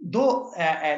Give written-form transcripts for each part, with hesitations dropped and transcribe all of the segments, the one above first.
2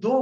2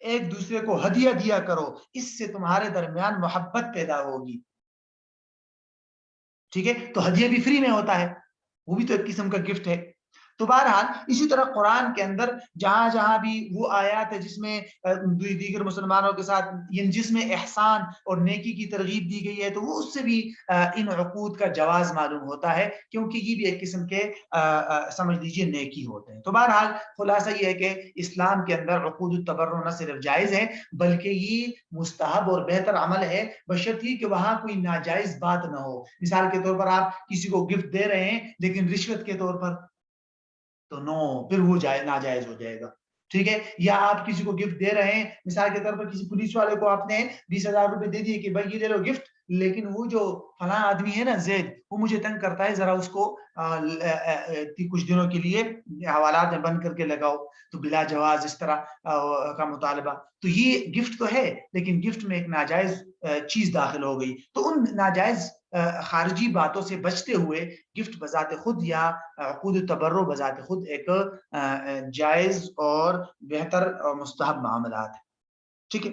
ایک دوسرے کو ہدیہ دیا کرو، اس سے تمہارے درمیان محبت پیدا ہوگی. ٹھیک ہے، تو ہدیہ بھی فری میں ہوتا ہے، وہ بھی تو ایک قسم کا گفٹ ہے. تو بہرحال اسی طرح قرآن کے اندر جہاں جہاں بھی وہ آیات ہے جس میں دیگر مسلمانوں کے ساتھ یعنی جس میں احسان اور نیکی کی ترغیب دی گئی ہے، تو وہ اس سے بھی ان عقود کا جواز معلوم ہوتا ہے، کیونکہ یہ بھی ایک قسم کے سمجھ لیجئے نیکی ہوتے ہیں. تو بہرحال خلاصہ یہ ہے کہ اسلام کے اندر عقود التبرع نہ صرف جائز ہے بلکہ یہ مستحب اور بہتر عمل ہے، بشرطیے کہ وہاں کوئی ناجائز بات نہ ہو. مثال کے طور پر آپ کسی کو گفٹ دے رہے ہیں لیکن رشوت کے طور پر، تو نو، پھر وہ ناجائز ہو جائے گا. ٹھیک ہے، یا آپ کسی کو گفٹ دے رہے ہیں، مثال کے طور پر کسی پولیس والے کو آپ نے 20,000 روپے دے دیے کہ بھائی یہ لے لو گفٹ، لیکن وہ جو فلاں آدمی ہے نا زید، وہ مجھے تنگ کرتا ہے، ذرا اس کو کچھ دنوں کے لیے حوالات میں بند کر کے لگاؤ، تو بلا جواز اس طرح کا مطالبہ. تو یہ گفٹ تو ہے لیکن گفٹ میں ایک ناجائز چیز داخل ہو گئی. تو ان ناجائز خارجی باتوں سے بچتے ہوئے گفٹ بذات خود یا عقود التبرع بذات خود ایک جائز اور بہتر اور مستحب معاملات ہے. ٹھیک ہے.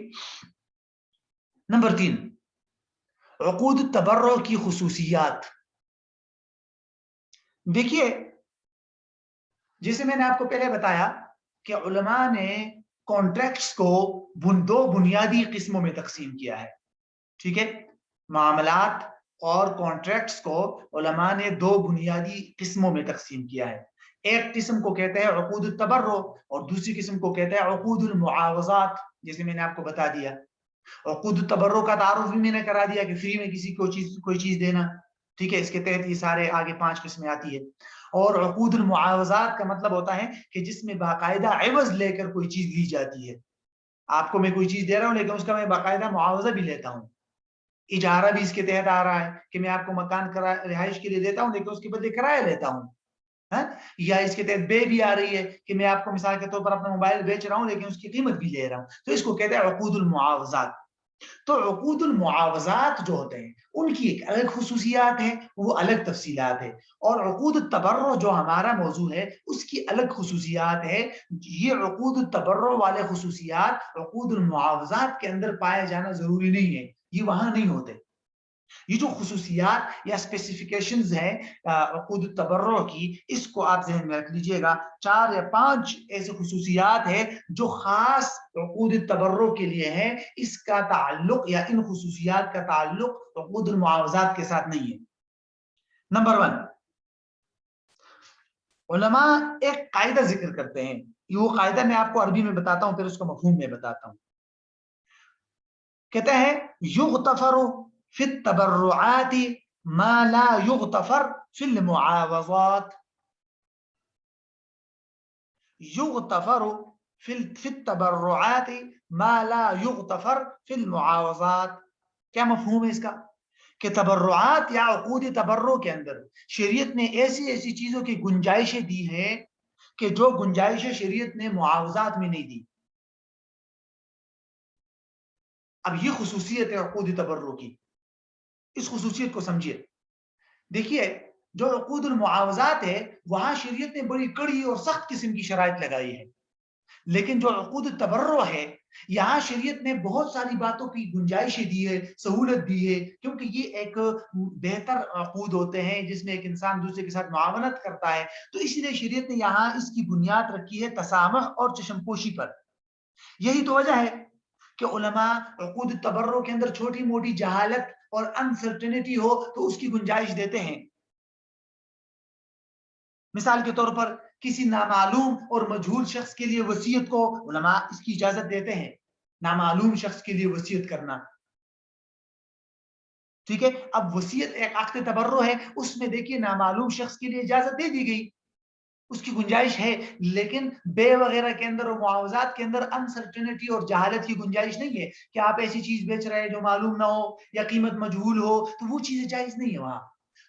نمبر 3، عقود التبرع کی خصوصیات. دیکھیے، جیسے میں نے آپ کو پہلے بتایا کہ علماء نے کانٹریکٹس کو دو بنیادی قسموں میں تقسیم کیا ہے. ٹھیک ہے، معاملات اور کانٹریکٹس کو علماء نے دو بنیادی قسموں میں تقسیم کیا ہے. ایک قسم کو کہتے ہیں عقود التبرع اور دوسری قسم کو کہتے ہیں عقود المعاوضات، جیسے میں نے آپ کو بتا دیا. عقود التبرع کا تعارف بھی میں نے کرا دیا کہ فری میں کسی کو کوئی چیز دینا. ٹھیک ہے، اس کے تحت یہ سارے آگے 5 قسمیں آتی ہے. اور عقود المعاوضات کا مطلب ہوتا ہے کہ جس میں باقاعدہ عوض لے کر کوئی چیز لی جاتی ہے. آپ کو میں کوئی چیز دے رہا ہوں لیکن اس کا میں باقاعدہ معاوضہ بھی لیتا ہوں. اجارہ بھی اس کے تحت آ رہا ہے کہ میں آپ کو مکان رہائش کے لیے دیتا ہوں لیکن اس کے بدلے کرایہ لیتا ہوں. یا اس کے تحت بے بھی آ رہی ہے کہ میں آپ کو مثال کے طور پر اپنا موبائل بیچ رہا ہوں لیکن اس کی قیمت بھی لے رہا ہوں. تو اس کو کہتے ہیں عقود المعاوضات. تو عقود المعاوضات جو ہوتے ہیں ان کی ایک الگ خصوصیات ہے، وہ الگ تفصیلات ہے. اور عقود التبرع جو ہمارا موضوع ہے اس کی الگ خصوصیات ہے. یہ عقود التبرع والے خصوصیات عقود المعاوضات کے اندر پائے جانا ضروری نہیں ہے، یہ وہاں نہیں ہوتے. یہ جو خصوصیات یا اسپیسیفیکیشنز ہیں عقود التبرع کی، اس کو آپ ذہن میں رکھ لیجئے گا. 4 یا 5 ایسے خصوصیات ہیں جو خاص عقود التبرع کے لیے ہیں. اس کا تعلق یا ان خصوصیات کا تعلق عقود المعاوضات کے ساتھ نہیں ہے. نمبر 1، علماء ایک قاعدہ ذکر کرتے ہیں. وہ قاعدہ میں آپ کو عربی میں بتاتا ہوں پھر اس کا مفہوم میں بتاتا ہوں. کہتے ہیں یغتفر فی التبرعات ما لا یغتفر فی المعاوضات. یغتفر فی التبرعات ما لا یغتفر فی المعاوضات. کیا مفہوم ہے اس کا؟ کہ تبرعات یا عقود تبرع کے اندر شریعت نے ایسی ایسی چیزوں کی گنجائشیں دی ہیں کہ جو گنجائشیں شریعت نے معاوضات میں نہیں دی. اب یہ خصوصیت ہے عقود تبرع کی، اس خصوصیت کو سمجھیے. دیکھیے، جو عقود المعاوضات ہے وہاں شریعت نے بڑی کڑی اور سخت قسم کی شرائط لگائی ہے، لیکن جو عقود التبرع ہے یہاں شریعت نے بہت ساری باتوں کی گنجائشیں دی ہے، سہولت دی ہے، کیونکہ یہ ایک بہتر عقود ہوتے ہیں جس میں ایک انسان دوسرے کے ساتھ معاونت کرتا ہے. تو اسی لیے شریعت نے یہاں اس کی بنیاد رکھی ہے تسامح اور چشم پوشی پر. یہی تو وجہ ہے کہ علماء عقود التبرع کے اندر چھوٹی موٹی جہالت اور انسرٹنٹی ہو تو اس کی گنجائش دیتے ہیں. مثال کے طور پر کسی نامعلوم اور مجہول شخص کے لیے وصیت کو علماء اس کی اجازت دیتے ہیں، نامعلوم شخص کے لیے وصیت کرنا. ٹھیک ہے، اب وصیت ایک عقد تبرع ہے، اس میں دیکھیے نامعلوم شخص کے لیے اجازت دے دی گئی، اس کی گنجائش ہے. لیکن بے وغیرہ کے اندر اور معاوضات کے اندر انسرٹنٹی اور جہالت کی گنجائش نہیں ہے کہ آپ ایسی چیز بیچ رہے ہیں جو معلوم نہ ہو یا قیمت مجہول ہو، تو وہ چیزیں جائز نہیں ہے وہاں.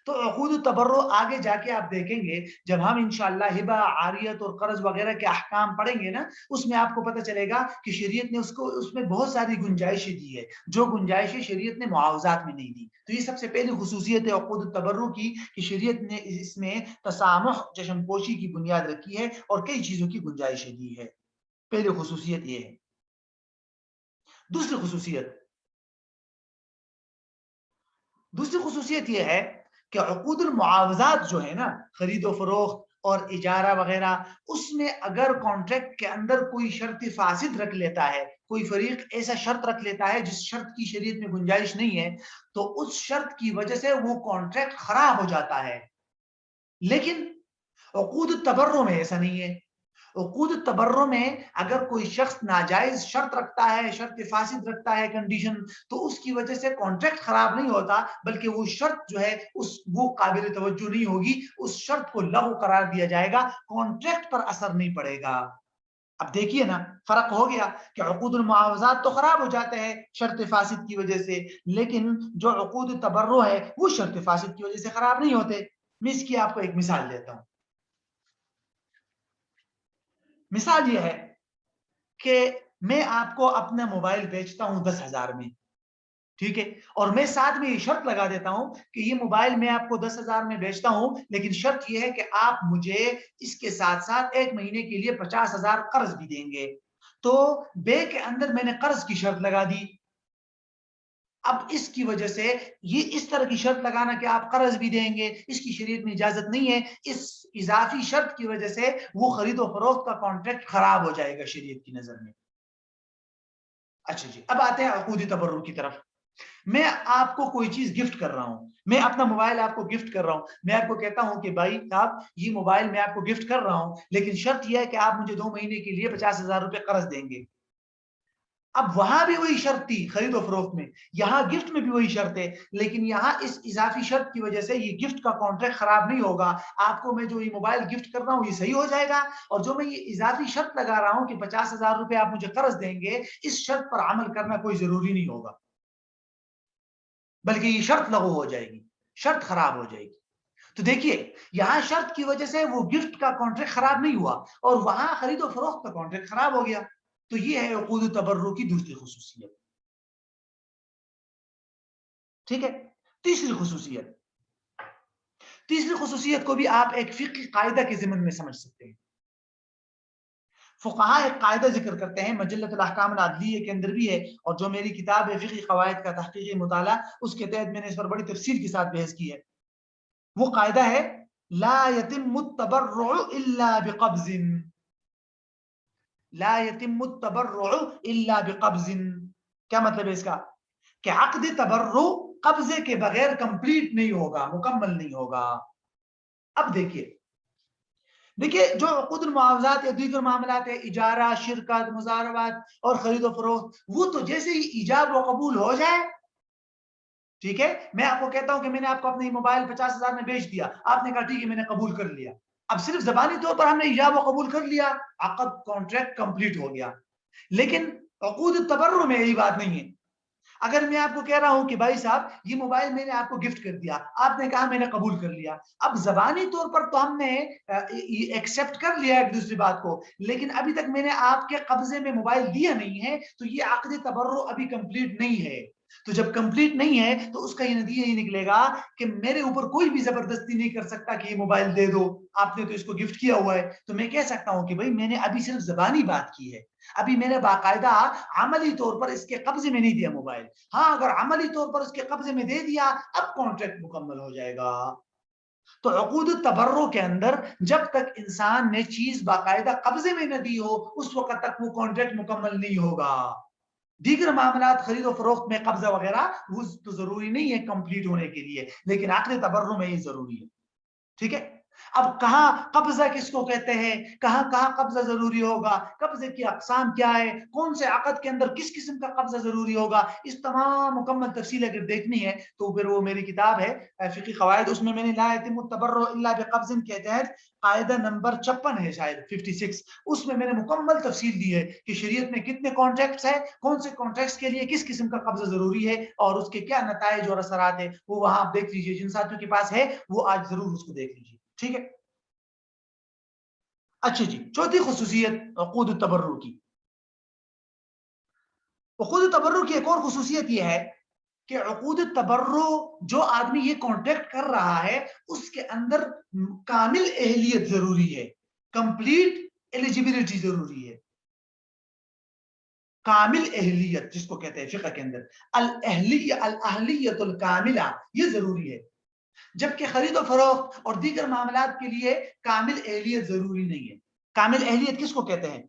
تو عقود التبرع آگے جا کے آپ دیکھیں گے جب ہم انشاءاللہ ہبہ، عاریت اور قرض وغیرہ کے احکام پڑھیں گے نا، اس میں آپ کو پتہ چلے گا کہ شریعت نے اس میں بہت ساری گنجائشیں دی ہے جو گنجائشیں شریعت نے معاوضات میں نہیں دی. تو یہ سب سے پہلی خصوصیت ہے عقود التبرع کی کہ شریعت نے اس میں تسامح، چشم پوشی کی بنیاد رکھی ہے اور کئی چیزوں کی گنجائشیں دی ہے. پہلی خصوصیت یہ ہے. دوسری خصوصیت یہ ہے کہ عقود المعاوضات جو ہے نا، خرید و فروخت اور اجارہ وغیرہ، اس میں اگر کانٹریکٹ کے اندر کوئی شرط فاسد رکھ لیتا ہے، کوئی فریق ایسا شرط رکھ لیتا ہے جس شرط کی شریعت میں گنجائش نہیں ہے، تو اس شرط کی وجہ سے وہ کانٹریکٹ خراب ہو جاتا ہے. لیکن عقود التبرع میں ایسا نہیں ہے. عقود التبرع میں اگر کوئی شخص ناجائز شرط رکھتا ہے، شرط فاسد رکھتا ہے، کنڈیشن، تو اس کی وجہ سے کانٹریکٹ خراب نہیں ہوتا، بلکہ وہ شرط جو ہے وہ قابل توجہ نہیں ہوگی، اس شرط کو لغو قرار دیا جائے گا، کانٹریکٹ پر اثر نہیں پڑے گا. اب دیکھیے نا، فرق ہو گیا کہ عقود المعاوضات تو خراب ہو جاتے ہیں شرط فاسد کی وجہ سے، لیکن جو عقود التبرع ہے وہ شرط فاسد کی وجہ سے خراب نہیں ہوتے. میں اس کی آپ کو ایک مثال دیتا ہوں. مثال یہ ہے کہ میں آپ کو اپنا موبائل بیچتا ہوں 10,000 میں، ٹھیک ہے، اور میں ساتھ میں یہ شرط لگا دیتا ہوں کہ یہ موبائل میں آپ کو 10,000 میں بیچتا ہوں، لیکن شرط یہ ہے کہ آپ مجھے اس کے ساتھ ساتھ 1 مہینے کے لیے 50,000 قرض بھی دیں گے. تو بے کے اندر میں نے قرض کی شرط لگا دی. اب اس کی وجہ سے یہ اس طرح کی شرط لگانا کہ آپ قرض بھی دیں گے، اس کی شریعت میں اجازت نہیں ہے. اس اضافی شرط کی وجہ سے وہ خرید و فروخت کا کانٹریکٹ خراب ہو جائے گا شریعت کی نظر میں. اچھا جی، اب آتے ہیں عقود تبرع کی طرف. میں آپ کو کوئی چیز گفٹ کر رہا ہوں، میں اپنا موبائل آپ کو گفٹ کر رہا ہوں. میں آپ کو کہتا ہوں کہ بھائی صاحب یہ موبائل میں آپ کو گفٹ کر رہا ہوں، لیکن شرط یہ ہے کہ آپ مجھے 2 مہینے کے لیے 50,000 روپے قرض دیں گے. اب وہاں بھی وہی شرط تھی خرید و فروخت میں، یہاں گفٹ میں بھی وہی شرط ہے، لیکن یہاں اس اضافی شرط کی وجہ سے یہ گفٹ کا کانٹریکٹ خراب نہیں ہوگا. آپ کو میں جو یہ موبائل گفٹ کر رہا ہوں یہ صحیح ہو جائے گا، اور جو میں یہ اضافی شرط لگا رہا ہوں کہ 50,000 روپے آپ مجھے قرض دیں گے، اس شرط پر عمل کرنا کوئی ضروری نہیں ہوگا، بلکہ یہ شرط لغو ہو جائے گی، شرط خراب ہو جائے گی. تو دیکھیے یہاں شرط کی وجہ سے وہ گفٹ کا کانٹریکٹ خراب نہیں ہوا، اور وہاں خرید و فروخت کا کانٹریکٹ خراب ہو گیا. تو یہ ہے عقود تبرع کی دوسری خصوصیت. ٹھیک ہے. تیسری خصوصیت، تیسری خصوصیت کو بھی آپ ایک فقہی قاعدہ کے ضمن میں سمجھ سکتے ہیں. فقہاء ایک قاعدہ ذکر کرتے ہیں، مجلۃ الاحکام العدلیہ کے اندر بھی ہے، اور جو میری کتاب ہے فقہی قواعد کا تحقیقی مطالعہ، اس کے تحت میں نے اس پر بڑی تفصیل کے ساتھ بحث کی ہے. وہ قاعدہ ہے لا يتم التبرع الا بقبض. لا يتم التبرع الا بقبض. کیا مطلب ہے اس کا؟ کہ عقد تبرع قبضے کے بغیر کمپلیٹ نہیں ہوگا، مکمل نہیں ہوگا. اب دیکھیے جو عقود المعاوضات یا دیگر معاملات ہے، اجارہ، شرکت، مزاربات اور خرید و فروخت، وہ تو جیسے ہی ایجاب و قبول ہو جائے، ٹھیک ہے، میں آپ کو کہتا ہوں کہ میں نے آپ کو اپنا موبائل 50,000 میں بیچ دیا، آپ نے کہا ٹھیک ہے میں نے قبول کر لیا. اب صرف زبانی طور پر ہم نے ایجاب و قبول کر لیا، عقد کانٹریکٹ کمپلیٹ ہو گیا. لیکن عقود التبرع میں یہی بات نہیں ہے. اگر میں آپ کو کہہ رہا ہوں کہ بھائی صاحب یہ موبائل میں نے آپ کو گفٹ کر دیا، آپ نے کہا میں نے قبول کر لیا، اب زبانی طور پر تو ہم نے ایکسپٹ کر لیا ایک دوسری بات کو، لیکن ابھی تک میں نے آپ کے قبضے میں موبائل دیا نہیں ہے، تو یہ عقد تبرع ابھی کمپلیٹ نہیں ہے. تو جب کمپلیٹ نہیں ہے تو اس کا یہ نتیجہ یہ نکلے گا کہ میرے اوپر کوئی بھی زبردستی نہیں کر سکتا کہ یہ موبائل دے دو، آپ نے تو اس کو گفٹ کیا ہوا ہے. تو میں کہہ سکتا ہوں کہ بھائی میں نے ابھی صرف زبانی بات کی ہے، ابھی میں نے باقاعدہ عملی طور پر اس کے قبضے میں نہیں دیا موبائل. ہاں اگر عملی طور پر اس کے قبضے میں دے دیا، اب کانٹریکٹ مکمل ہو جائے گا. تو عقود التبرع کے اندر جب تک انسان نے چیز باقاعدہ قبضے میں نہ دی ہو، اس وقت تک وہ کانٹریکٹ مکمل نہیں ہوگا. دیگر معاملات خرید و فروخت میں قبضہ وغیرہ وہ تو ضروری نہیں ہے کمپلیٹ ہونے کے لیے، لیکن عقد تبرع میں یہ ضروری ہے. ٹھیک ہے. اب کہاں قبضہ کس کو کہتے ہیں، کہاں کہاں قبضہ ضروری ہوگا، قبضے کی اقسام کیا ہے، کون سے عقد کے اندر کس قسم کا قبضہ ضروری ہوگا، اس تمام مکمل تفصیل اگر دیکھنی ہے تو پھر وہ میری کتاب ہے فقہی قواعد، اس میں نے لا يتم التبرع الا بقبض کے تحت قاعدہ نمبر 56 ہے شاید 56، اس میں نے مکمل تفصیل دی ہے کہ شریعت میں کتنے کانٹریکٹس ہیں، کون سے کانٹریکٹس کے لیے کس قسم کا قبضہ ضروری ہے، اور اس کے کیا نتائج اور اثرات ہیں. وہ وہاں آپ دیکھ لیجیے، جن ساتھیوں کے پاس ہے وہ آج ضرور اس کو دیکھ لیجیے. ٹھیک ہے. اچھا جی، چوتھی خصوصیت عقود التبرع کی. عقود التبرع کی ایک اور خصوصیت یہ ہے کہ عقود التبرع جو آدمی یہ کانٹریکٹ کر رہا ہے اس کے اندر کامل اہلیت ضروری ہے، کمپلیٹ ایلیجیبلٹی ضروری ہے. کامل اہلیت جس کو کہتے ہیں فقہ کے اندر، الاہلیت الکاملہ، یہ ضروری ہے، جبکہ خرید و فروخت اور دیگر معاملات کے لیے کامل اہلیت ضروری نہیں ہے۔ کامل اہلیت کس کو کہتے ہیں؟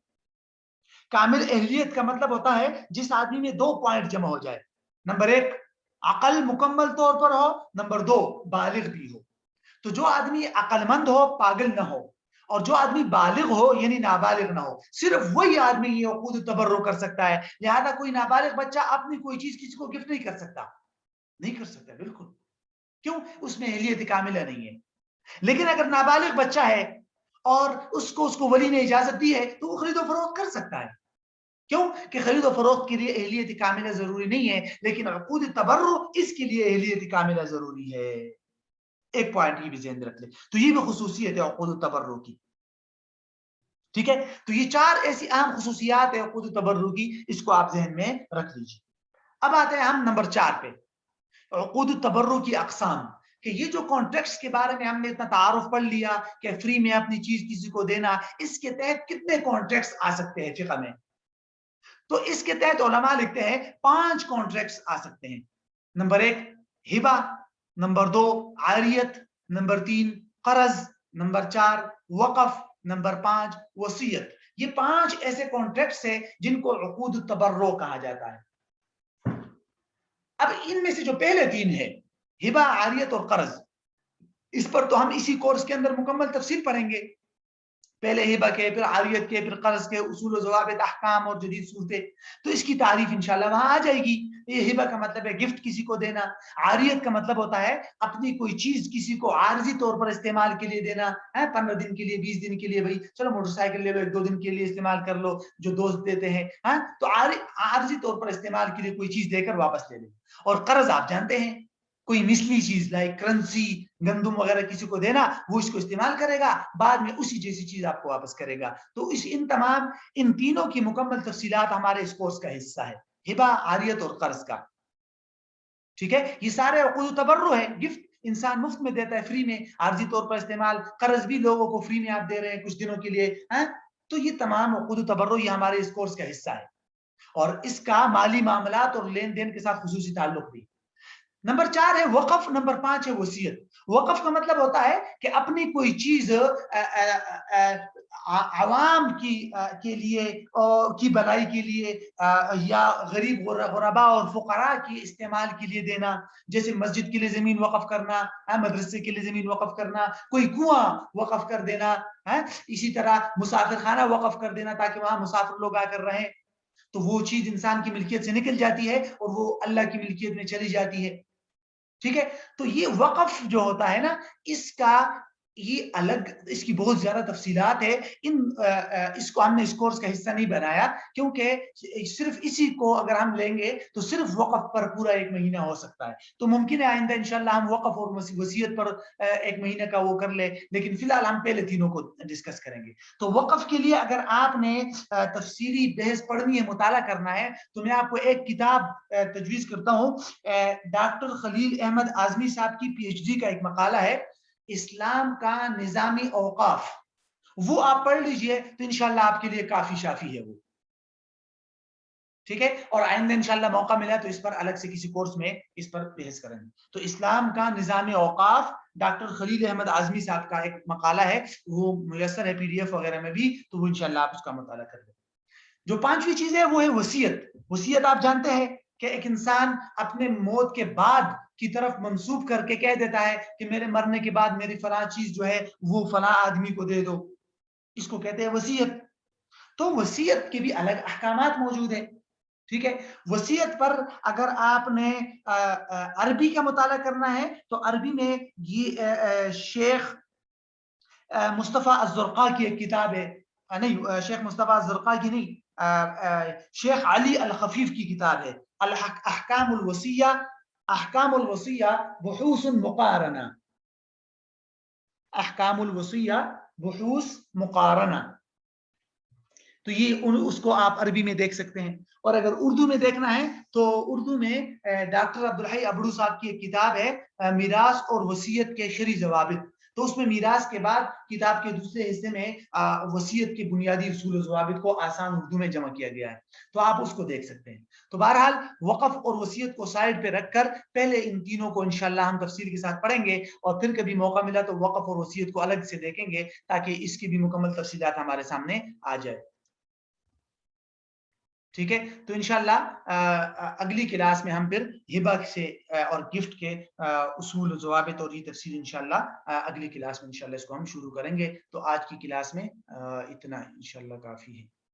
کامل اہلیت کا مطلب ہوتا ہے جس آدمی میں 2 پوائنٹ جمع ہو جائے، نمبر 1 عقل مکمل طور پر ہو، نمبر 2 بالغ بھی ہو۔ تو جو آدمی عقل مند ہو، پاگل نہ ہو، اور جو آدمی بالغ ہو یعنی نابالغ نہ ہو، صرف وہی آدمی یہ عقود تبرع کر سکتا ہے۔ لہذا کوئی نابالغ بچہ اپنی کوئی چیز کسی کو گفٹ نہیں کر سکتا، نہیں کر سکتا، بالکل، کیوں؟ اس میں اہلیت کاملہ نہیں ہے۔ لیکن اگر نابالغ بچہ ہے اور اس کو ولی نے اجازت دی ہے تو وہ خرید و فروخت کر سکتا ہے، کیوں کہ خرید و فروخت کے لیے اہلیت کاملہ ضروری نہیں ہے، لیکن عقود تبرع اس کے لیے اہلیت کاملہ ضروری ہے۔ ایک پوائنٹ یہ بھی ذہن رکھ لیں، تو یہ بھی خصوصیت ہے عقود تبرع کی، ٹھیک ہے؟ تو یہ 4 ایسی اہم خصوصیات ہے عقود تبرع کی، اس کو آپ ذہن میں رکھ لیجیے۔ اب آتے ہیں ہم نمبر 4 پہ، عقود تبرع کی اقسام، کہ یہ جو کانٹریکٹس کے بارے میں ہم نے اتنا تعارف پڑھ لیا کہ فری میں اپنی چیز کسی کو دینا، اس کے تحت کتنے کانٹریکٹس آ سکتے ہیں فقہ میں؟ تو اس کے تحت علماء لکھتے ہیں 5 کانٹریکٹس آ سکتے ہیں۔ نمبر 1 ہبہ، نمبر 2 عاریت، نمبر 3 قرض، نمبر 4 وقف، نمبر 5 وصیت۔ یہ 5 ایسے کانٹریکٹس ہیں جن کو عقود تبرع کہا جاتا ہے۔ اب ان میں سے جو پہلے 3 ہیں، ہبہ، عاریت اور قرض، اس پر تو ہم اسی کورس کے اندر مکمل تفصیل پڑھیں گے، پہلے ہبہ کے، پھر عاریت کے، پھر قرض کے اصول و ضوابط، احکام اور جدید صورتیں، تو اس کی تعریف انشاءاللہ وہاں آ جائے گی۔ یہ ہبہ کا مطلب ہے گفٹ کسی کو دینا، عاریت کا مطلب ہوتا ہے اپنی کوئی چیز کسی کو عارضی طور پر استعمال کے لیے دینا، 15 دن کے لیے، 20 دن کے لیے، بھائی چلو موٹر سائیکل لے لو، 1-2 دن کے لیے استعمال کر لو، جو دوست دیتے ہیں، تو عارضی طور پر استعمال کے لیے کوئی چیز دے کر واپس لے لیں۔ اور قرض آپ جانتے ہیں، کوئی مثلی چیز لائک کرنسی، گندم وغیرہ کسی کو دینا، وہ اس کو استعمال کرے گا، بعد میں اسی جیسی چیز آپ کو واپس کرے گا۔ تو ان تینوں کی مکمل تفصیلات ہمارے اس کورس کا حصہ ہے، ہبہ، عاریت اور قرض کا، ٹھیک ہے؟ یہ سارے عقود تبرع ہے، گفٹ انسان مفت میں دیتا ہے، فری میں، عارضی طور پر استعمال، قرض بھی لوگوں کو فری میں آپ دے رہے ہیں کچھ دنوں کے لیے، تو یہ تمام عقود تبرع یہ ہمارے اس کورس کا حصہ ہے، اور اس کا مالی معاملات اور لین دین کے ساتھ خصوصی تعلق بھی۔ نمبر 4 ہے وقف، نمبر 5 ہے وصیت۔ وقف کا مطلب ہوتا ہے کہ اپنی کوئی چیز عوام کے لیے کی بھلائی کے لیے یا غریب غربا اور فقراء کی استعمال کے لیے دینا، جیسے مسجد کے لیے زمین وقف کرنا، مدرسے کے لیے زمین وقف کرنا، کوئی کنواں وقف کر دینا، اسی طرح مسافر خانہ وقف کر دینا تاکہ وہاں مسافر لوگ آ کر رہیں، تو وہ چیز انسان کی ملکیت سے نکل جاتی ہے اور وہ اللہ کی ملکیت میں چلی جاتی ہے، ٹھیک ہے؟ تو یہ وقف جو ہوتا ہے نا، اس کا یہ الگ، اس کی بہت زیادہ تفصیلات ہے، اس کو ہم نے اس کورس کا حصہ نہیں بنایا کیونکہ صرف اسی کو اگر ہم لیں گے تو صرف وقف پر پورا 1 مہینہ ہو سکتا ہے، تو ممکن ہے آئندہ انشاءاللہ ہم وقف اور وصیت پر 1 مہینہ کا وہ کر لیں، لیکن فی الحال ہم پہلے تینوں کو ڈسکس کریں گے۔ تو وقف کے لیے اگر آپ نے تفصیلی بحث پڑھنی ہے، مطالعہ کرنا ہے، تو میں آپ کو ایک کتاب تجویز کرتا ہوں، ڈاکٹر خلیل احمد اعظمی صاحب کی PhD کا ایک مقالہ ہے، اسلام کا نظامی اوقاف، وہ آپ پڑھ لیجئے تو انشاءاللہ آپ کے لیے کافی شافی ہے وہ، ٹھیک ہے؟ اور آئندہ انشاءاللہ موقع ملا تو اس پر الگ سے کسی کورس میں اس پر بحث کریں گے۔ تو اسلام کا نظام اوقاف، ڈاکٹر خلیل احمد اعظمی صاحب کا ایک مقالہ ہے، وہ میسر ہے PDF وغیرہ میں بھی، تو وہ انشاءاللہ آپ اس کا مطالعہ کر لیں۔ جو 5ویں چیز ہے وہ ہے وصیت۔ وصیت آپ جانتے ہیں کہ ایک انسان اپنے موت کے بعد کی طرف منسوب کر کے کہہ دیتا ہے کہ میرے مرنے کے بعد میری فلاں چیز جو ہے وہ فلاں آدمی کو دے دو، اس کو کہتے ہیں وصیت۔ تو وصیت کے بھی الگ احکامات موجود ہیں، ٹھیک ہے؟ وصیت پر اگر آپ نے عربی کا مطالعہ کرنا ہے تو عربی میں یہ شیخ مصطفیٰ الزرقاء کی ایک کتاب ہے، نہیں شیخ مصطفیٰ الزرقاء کی نہیں، شیخ علی الخفیف کی کتاب ہے، احکام الوصیہ، احکام الوصیہ بحوث مقارنہ، احکام الوصیہ بحوث مقارنہ، تو یہ اس کو آپ عربی میں دیکھ سکتے ہیں۔ اور اگر اردو میں دیکھنا ہے تو اردو میں ڈاکٹر عبدالحی ابڑو صاحب کی ایک کتاب ہے، میراث اور وصیت کے شرعی ضوابط، تو اس میں میراث کے بعد کتاب کے دوسرے حصے میں وصیت کے بنیادی اصول و ضوابط کو آسان اردو میں جمع کیا گیا ہے، تو آپ اس کو دیکھ سکتے ہیں۔ تو بہرحال وقف اور وصیت کو سائڈ پہ رکھ کر پہلے ان تینوں کو انشاءاللہ ہم تفصیل کے ساتھ پڑھیں گے، اور پھر کبھی موقع ملا تو وقف اور وصیت کو الگ سے دیکھیں گے تاکہ اس کی بھی مکمل تفصیلات ہمارے سامنے آ جائے۔ ٹھیک ہے، تو انشاءاللہ اگلی کلاس میں ہم پھر ہبہ سے اور گفٹ کے اصول و ضوابط اور یہ تفصیل انشاءاللہ اگلی کلاس میں انشاءاللہ اس کو ہم شروع کریں گے۔ تو آج کی کلاس میں اتنا انشاءاللہ کافی ہے۔